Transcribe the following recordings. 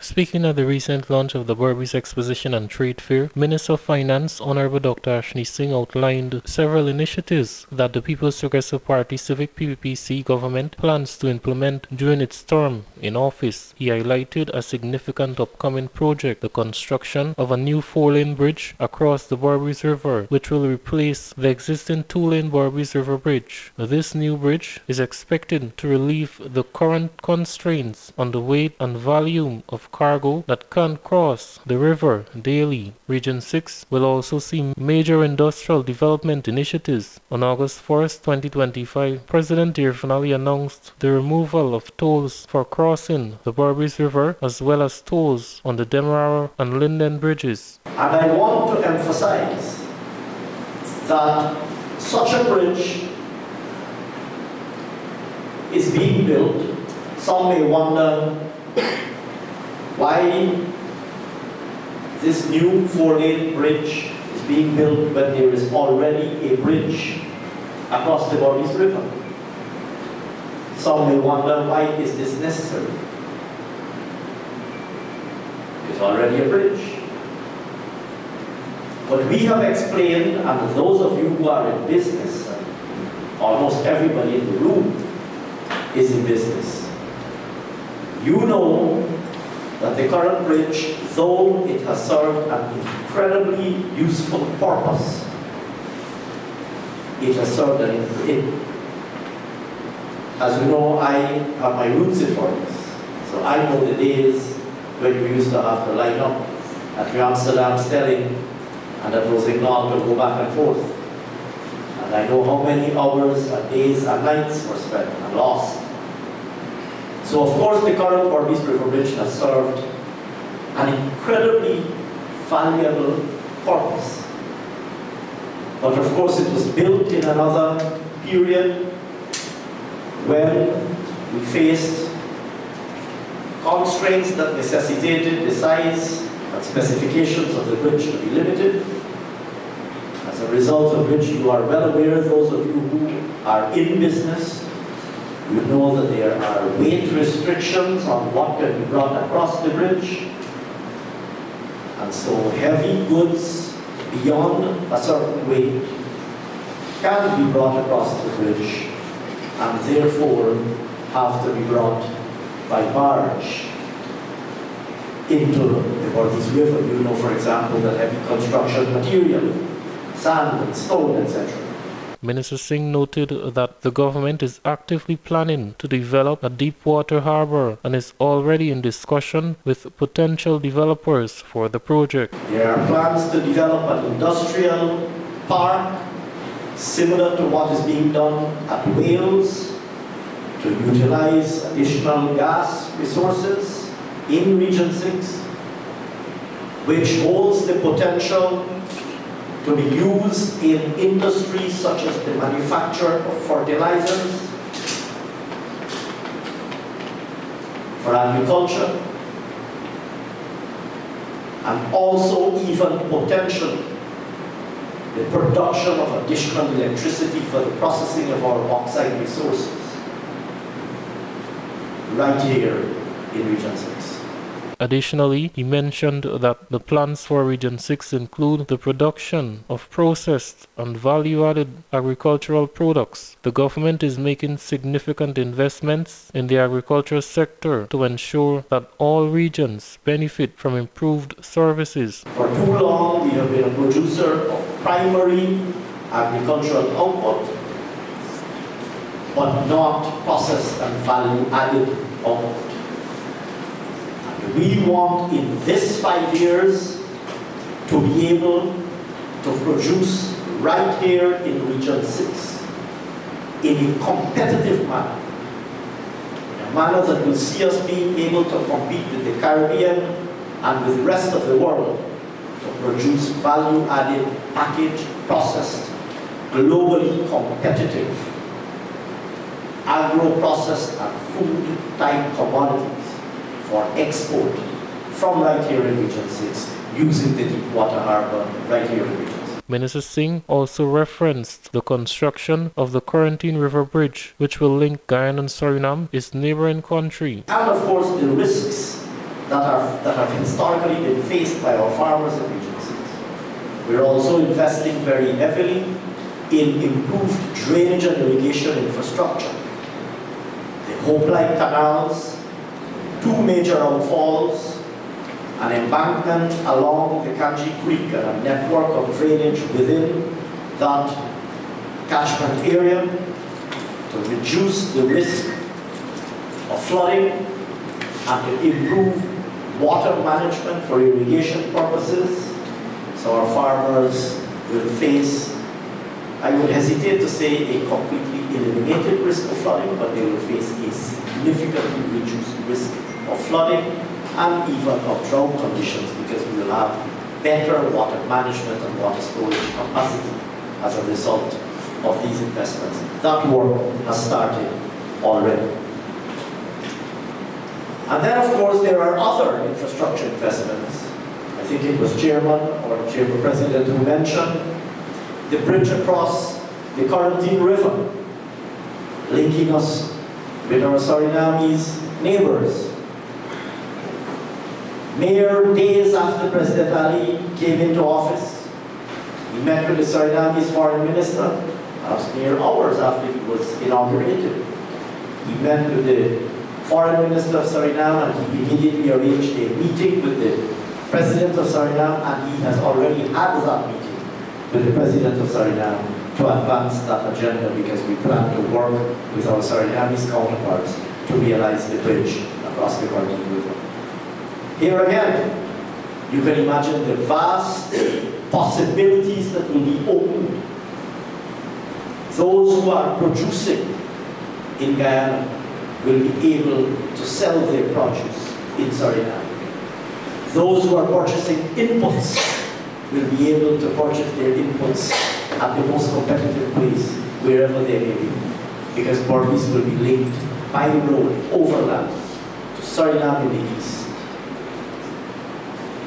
Speaking at the recent launch of the Berbice Exposition and Trade Fair, Minister of Finance Honorable Dr. Ashni Singh outlined several initiatives that the People's Progressive Party Civic PPPC government plans to implement during its term in office. He highlighted a significant upcoming project, the construction of a new 4-lane bridge across the Berbice River, which will replace the existing 2-lane Berbice River Bridge. This new bridge is expected to relieve the current constraints on the weight and volume of cargo that can cross the river daily. Region 6 will also see major industrial development initiatives. On August 1st, 2025, President Finale announced the removal of tolls for crossing the Berbice River as well as tolls on the Demerara and Linden bridges. And I want to emphasize that such a bridge is being built. Some may wonder why this new 4-lane bridge is being built when there is already a bridge across the Berbice River. Some may wonder, why is this necessary? There's already a bridge. But we have explained, and those of you who are in business, almost everybody in the room is in business, you know that the current bridge, though it has served an incredibly useful purpose, it has served as you know, I have my roots in Berbice, so I know the days when we used to have to line up at New Amsterdam Stelling and at Rosignol to go back and forth. And I know how many hours and days and nights were spent and lost. So of course the current Berbice River Bridge has served an incredibly valuable purpose. But of course it was built in another period when we faced constraints that necessitated the size and specifications of the bridge to be limited. As a result of which you are well aware, those of you who are in business, you know that there are weight restrictions on what can be brought across the bridge. And so heavy goods beyond a certain weight can be brought across the bridge and therefore have to be brought by barge into the Berbice River. You know, for example, that heavy construction material, sand and stone, etc. Minister Singh noted that the government is actively planning to develop a deep water harbor and is already in discussion with potential developers for the project. There are plans to develop an industrial park similar to what is being done at Wales to utilize additional gas resources in Region 6, which holds the potential to be used in industries such as the manufacture of fertilizers, for agriculture, and also even potentially the production of additional electricity for the processing of our bauxite resources right here in Region 6. Additionally, he mentioned that the plans for Region 6 include the production of processed and value-added agricultural products. The government is making significant investments in the agricultural sector to ensure that all regions benefit from improved services. For too long, we have been a producer of primary agricultural output, but not processed and value-added output. We want in this 5 years to be able to produce right here in Region 6 in a competitive manner, in a manner that will see us being able to compete with the Caribbean and with the rest of the world to produce value-added, packaged, processed, globally competitive, agro-processed and food-type commodities for export from right here in Region 6 using the deep water harbor right here in Region 6. Minister Singh also referenced the construction of the Quarantine River Bridge, which will link Guyana and Suriname, its neighboring country. And of course the risks that have historically been faced by our farmers and agencies. We're also investing very heavily in improved drainage and irrigation infrastructure. The Hope-like canals, 2 major outfalls, an embankment along the Kanji Creek and a network of drainage within that catchment area to reduce the risk of flooding and to improve water management for irrigation purposes, so our farmers will face, I would hesitate to say a completely eliminated risk of flooding, but they will face a significantly reduced risk of flooding and even of drought conditions, because we will have better water management and water storage capacity as a result of these investments. That work has started already. And then, of course, there are other infrastructure investments. I think it was Chairman or Chamber President who mentioned the bridge across the Quarantine River, linking us with our Surinamese neighbors. Mere days after President Ali came into office, he met with the Surinamese foreign minister, perhaps mere hours after he was inaugurated. He met with the foreign minister of Suriname, and he immediately arranged a meeting with the president of Suriname, and he has already had that meeting with the president of Suriname to advance that agenda, because we plan to work with our Surinamese counterparts to realize the bridge across the Quarantine River. Here again, you can imagine the vast possibilities that will be opened. Those who are producing in Guyana will be able to sell their produce in Suriname. Those who are purchasing inputs will be able to purchase their inputs at the most competitive place, wherever they may be, because Berbice will be linked by road, overland, to Suriname in the east,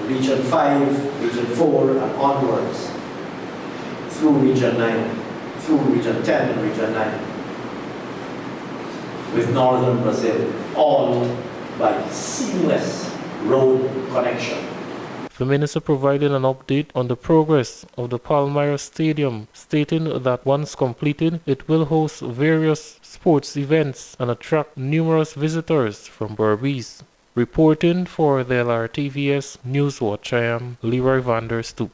Region 5, Region 4, and onwards, through Region 9, through Region 10 and Region 9, with northern Brazil, all by seamless road connection. The minister provided an update on the progress of the Palmyra Stadium, stating that once completed, it will host various sports events and attract numerous visitors from Berbice. Reporting for the LRTVS NewsWatch, I am Leroy Van Der Stoop.